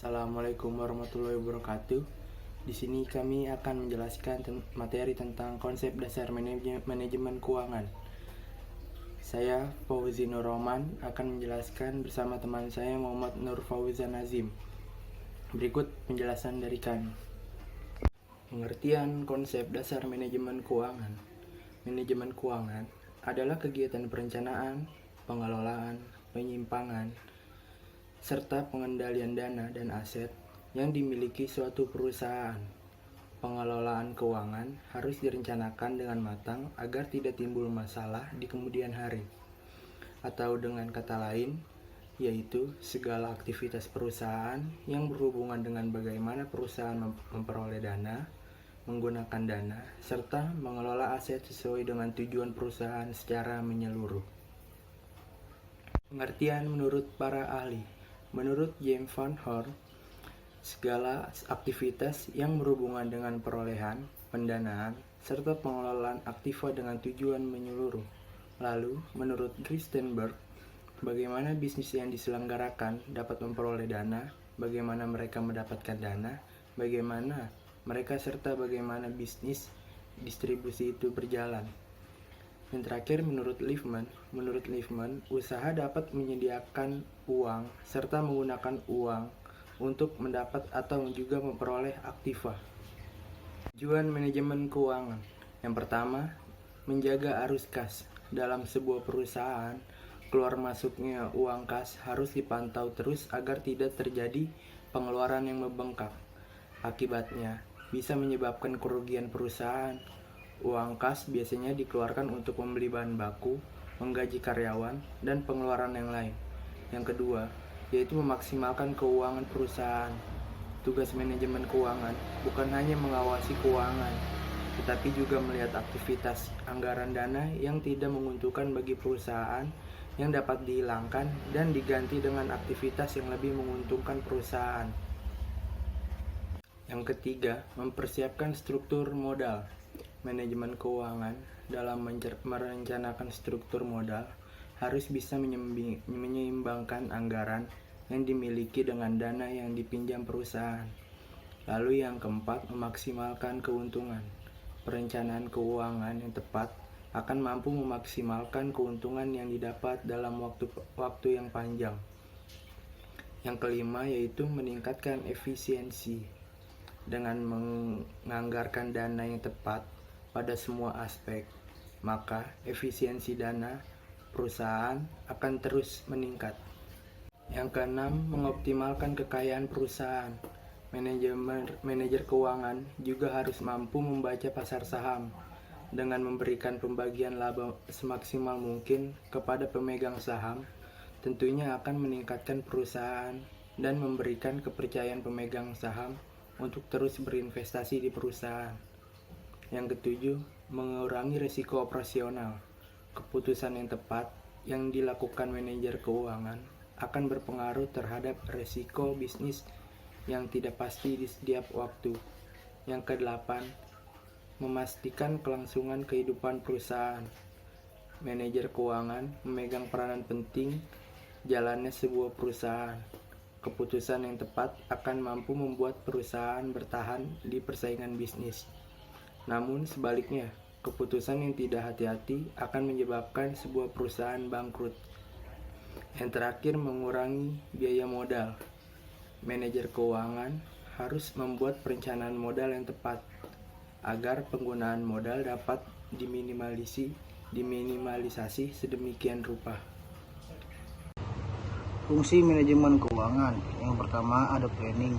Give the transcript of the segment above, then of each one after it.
Assalamualaikum warahmatullahi wabarakatuh. Di sini kami akan menjelaskan materi tentang konsep dasar manajemen keuangan. Saya Fauzi Nur Roman akan menjelaskan bersama teman saya Muhammad Nur Fauzan Azim. Berikut penjelasan dari kami. Pengertian konsep dasar manajemen keuangan. Manajemen keuangan adalah kegiatan perencanaan, pengelolaan, penyimpangan, serta pengendalian dana dan aset yang dimiliki suatu perusahaan. Pengelolaan keuangan harus direncanakan dengan matang agar tidak timbul masalah di kemudian hari. Atau dengan kata lain, yaitu segala aktivitas perusahaan yang berhubungan dengan bagaimana perusahaan memperoleh dana, menggunakan dana, serta mengelola aset sesuai dengan tujuan perusahaan secara menyeluruh. Pengertian menurut para ahli. Menurut James Van Horn, segala aktivitas yang berhubungan dengan perolehan, pendanaan, serta pengelolaan aktiva dengan tujuan menyeluruh. Lalu, menurut Christenberg, bagaimana bisnis yang diselenggarakan dapat memperoleh dana, bagaimana mereka mendapatkan dana, bagaimana mereka serta bagaimana bisnis distribusi itu berjalan. Yang terakhir, menurut Liefman, usaha dapat menyediakan uang serta menggunakan uang untuk mendapat atau juga memperoleh aktiva. Tujuan manajemen keuangan. Yang pertama, menjaga arus kas. Dalam sebuah perusahaan, keluar masuknya uang kas harus dipantau terus agar tidak terjadi pengeluaran yang membengkak. Akibatnya, bisa menyebabkan kerugian perusahaan. Uang kas biasanya dikeluarkan untuk membeli bahan baku, menggaji karyawan, dan pengeluaran yang lain. Yang kedua, yaitu memaksimalkan keuangan perusahaan. Tugas manajemen keuangan bukan hanya mengawasi keuangan, tetapi juga melihat aktivitas anggaran dana yang tidak menguntungkan bagi perusahaan yang dapat dihilangkan dan diganti dengan aktivitas yang lebih menguntungkan perusahaan. Yang ketiga, mempersiapkan struktur modal. Manajemen keuangan dalam merencanakan struktur modal harus bisa menyeimbangkan anggaran yang dimiliki dengan dana yang dipinjam perusahaan. Lalu yang keempat, memaksimalkan keuntungan. Perencanaan keuangan yang tepat akan mampu memaksimalkan keuntungan yang didapat dalam waktu yang panjang. Yang kelima yaitu meningkatkan efisiensi. Dengan menganggarkan dana yang tepat pada semua aspek, maka efisiensi dana perusahaan akan terus meningkat. Yang keenam, mengoptimalkan kekayaan perusahaan. Manajer keuangan juga harus mampu membaca pasar saham dengan memberikan pembagian laba semaksimal mungkin kepada pemegang saham. Tentunya akan meningkatkan perusahaan dan memberikan kepercayaan pemegang saham untuk terus berinvestasi di perusahaan. Yang ketujuh, mengurangi risiko operasional. Keputusan yang tepat yang dilakukan manajer keuangan akan berpengaruh terhadap risiko bisnis yang tidak pasti di setiap waktu. Yang kedelapan, memastikan kelangsungan kehidupan perusahaan. Manajer keuangan memegang peranan penting jalannya sebuah perusahaan. Keputusan yang tepat akan mampu membuat perusahaan bertahan di persaingan bisnis. Namun sebaliknya, keputusan yang tidak hati-hati akan menyebabkan sebuah perusahaan bangkrut. Yang terakhir, mengurangi biaya modal. Manajer keuangan harus membuat perencanaan modal yang tepat agar penggunaan modal dapat diminimalisasi sedemikian rupa. Fungsi manajemen keuangan. Yang pertama ada planning.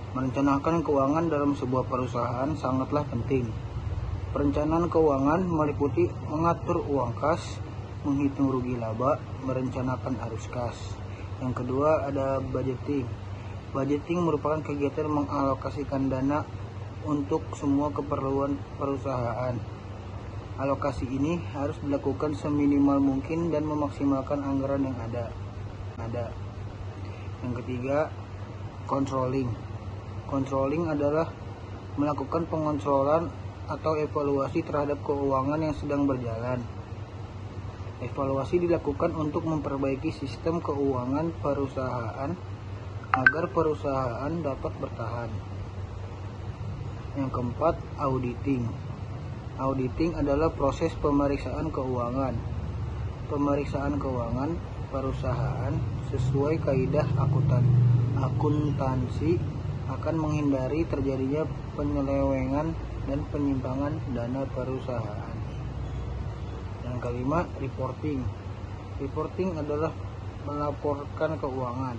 Merencanakan keuangan dalam sebuah perusahaan sangatlah penting. Perencanaan keuangan meliputi mengatur uang kas, menghitung rugi laba, merencanakan arus kas. Yang kedua ada budgeting. Budgeting merupakan kegiatan mengalokasikan dana untuk semua keperluan perusahaan. Alokasi ini harus dilakukan seminimal mungkin dan memaksimalkan anggaran yang ada. Yang ketiga, controlling. Controlling adalah melakukan pengontrolan atau evaluasi terhadap keuangan yang sedang berjalan. Evaluasi dilakukan untuk memperbaiki sistem keuangan perusahaan agar perusahaan dapat bertahan. Yang keempat, auditing. Auditing adalah proses pemeriksaan keuangan. Pemeriksaan keuangan perusahaan sesuai kaidah akuntansi akan menghindari terjadinya penyelewengan dan penyimpangan dana perusahaan. Yang kelima, reporting. Reporting adalah melaporkan keuangan.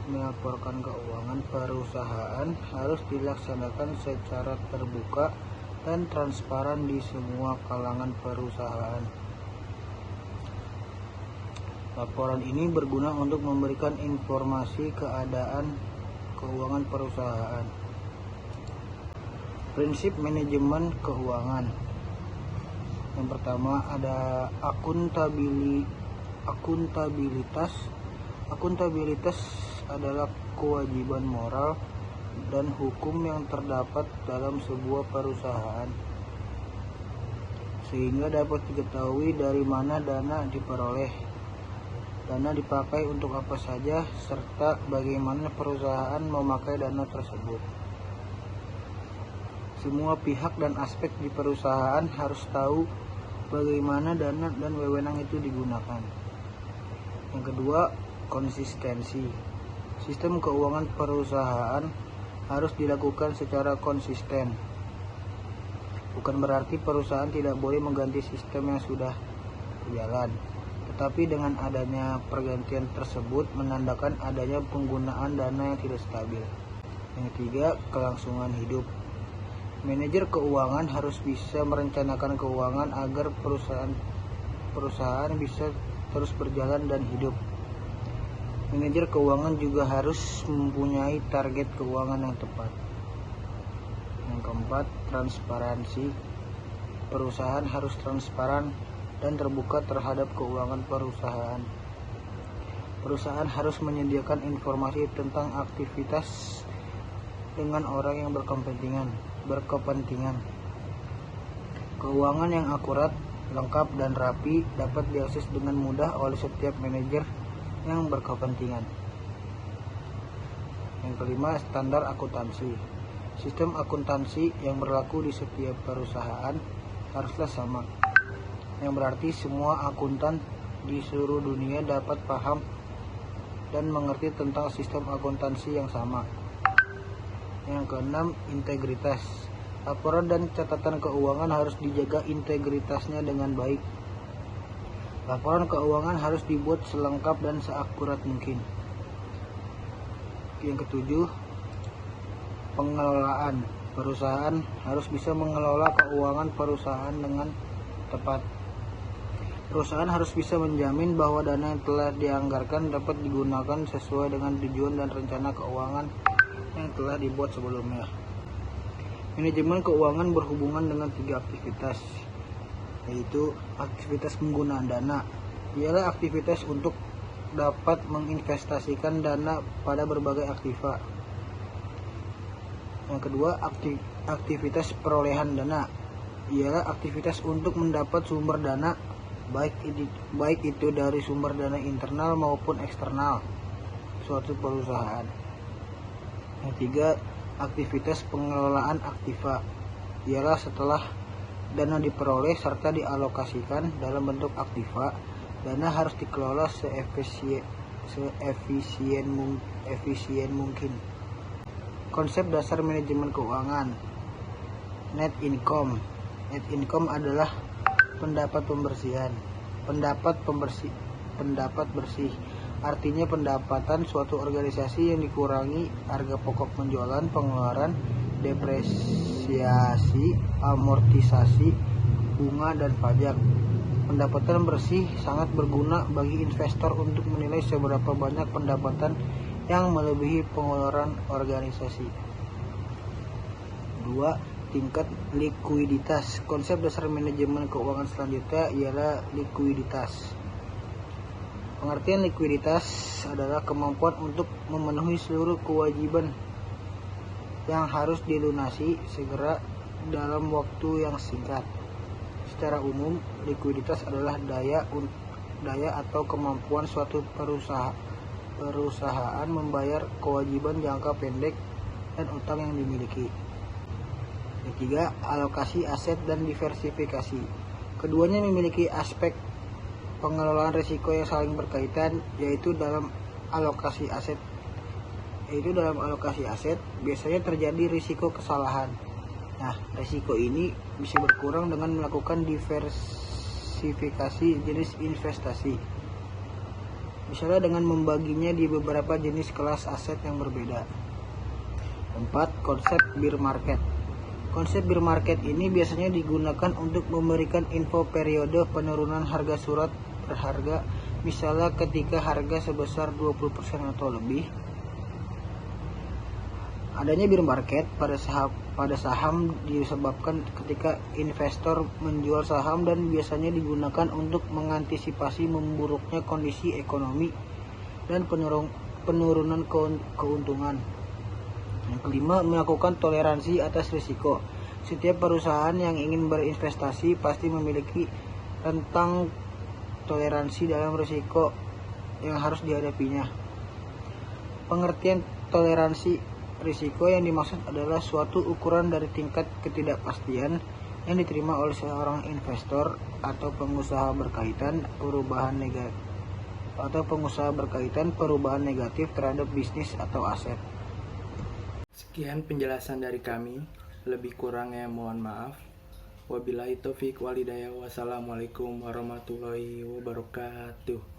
Melaporkan keuangan perusahaan harus dilaksanakan secara terbuka dan transparan di semua kalangan perusahaan. Laporan ini berguna untuk memberikan informasi keadaan keuangan perusahaan. Prinsip manajemen keuangan. Yang pertama ada akuntabilitas. Akuntabilitas adalah kewajiban moral dan hukum yang terdapat dalam sebuah perusahaan, sehingga dapat diketahui dari mana dana diperoleh, dana dipakai untuk apa saja, serta bagaimana perusahaan memakai dana tersebut. Semua pihak dan aspek di perusahaan harus tahu bagaimana dana dan wewenang itu digunakan. Yang kedua, konsistensi. Sistem keuangan perusahaan harus dilakukan secara konsisten. Bukan berarti perusahaan tidak boleh mengganti sistem yang sudah berjalan, tetapi dengan adanya pergantian tersebut menandakan adanya penggunaan dana yang tidak stabil. Yang ketiga, kelangsungan hidup. Manajer keuangan harus bisa merencanakan keuangan agar perusahaan bisa terus berjalan dan hidup. Manajer keuangan juga harus mempunyai target keuangan yang tepat. Yang keempat, transparansi. Perusahaan harus transparan dan terbuka terhadap keuangan perusahaan. Perusahaan harus menyediakan informasi tentang aktivitas dengan orang yang berkepentingan. Keuangan yang akurat, lengkap, dan rapi dapat diakses dengan mudah oleh setiap manajer yang berkepentingan. Yang kelima, standar akuntansi. Sistem akuntansi yang berlaku di setiap perusahaan haruslah sama, yang berarti semua akuntan di seluruh dunia dapat paham dan mengerti tentang sistem akuntansi yang sama. Yang keenam, integritas. Laporan dan catatan keuangan harus dijaga integritasnya dengan baik. Laporan keuangan harus dibuat selengkap dan seakurat mungkin. Yang ketujuh, pengelolaan. Perusahaan harus bisa mengelola keuangan perusahaan dengan tepat. Perusahaan harus bisa menjamin bahwa dana yang telah dianggarkan dapat digunakan sesuai dengan tujuan dan rencana keuangan yang telah dibuat sebelumnya. Manajemen keuangan berhubungan dengan 3 aktivitas, yaitu aktivitas penggunaan dana. Ialah aktivitas untuk dapat menginvestasikan dana pada berbagai aktiva. Yang kedua, aktivitas perolehan dana. Ialah aktivitas untuk mendapat sumber dana, baik itu dari sumber dana internal maupun eksternal suatu perusahaan. Yang tiga, aktivitas pengelolaan aktiva. Ialah setelah dana diperoleh serta dialokasikan dalam bentuk aktiva, dana harus dikelola seefisien mungkin. Konsep dasar manajemen keuangan. Net income. Net income adalah pendapat bersih. Artinya pendapatan suatu organisasi yang dikurangi harga pokok penjualan, pengeluaran, depresiasi, amortisasi, bunga, dan pajak. Pendapatan bersih sangat berguna bagi investor untuk menilai seberapa banyak pendapatan yang melebihi pengeluaran organisasi. 2. Tingkat likuiditas. Konsep dasar manajemen keuangan selanjutnya ialah likuiditas. Pengertian likuiditas adalah kemampuan untuk memenuhi seluruh kewajiban yang harus dilunasi segera dalam waktu yang singkat. Secara umum, likuiditas adalah daya atau kemampuan suatu perusahaan membayar kewajiban jangka pendek dan utang yang dimiliki. Ketiga, alokasi aset dan diversifikasi. Keduanya memiliki aspek pengelolaan risiko yang saling berkaitan, yaitu dalam alokasi aset biasanya terjadi risiko kesalahan. Nah, risiko ini bisa berkurang dengan melakukan diversifikasi jenis investasi. Misalnya dengan membaginya di beberapa jenis kelas aset yang berbeda. 4. Konsep bear market. Konsep bear market ini biasanya digunakan untuk memberikan info periode penurunan harga surat berharga, misalnya ketika harga sebesar 20% atau lebih. Adanya bear market pada saham disebabkan ketika investor menjual saham dan biasanya digunakan untuk mengantisipasi memburuknya kondisi ekonomi dan penurunan keuntungan. Yang kelima, melakukan toleransi atas risiko. Setiap perusahaan yang ingin berinvestasi pasti memiliki rentang toleransi dalam risiko yang harus dihadapinya. Pengertian toleransi risiko yang dimaksud adalah suatu ukuran dari tingkat ketidakpastian yang diterima oleh seorang investor atau pengusaha berkaitan perubahan negatif terhadap bisnis atau aset. Sekian penjelasan dari kami, lebih kurangnya mohon maaf. Wabillahi taufiq walhidayah. Wassalamualaikum warahmatullahi wabarakatuh.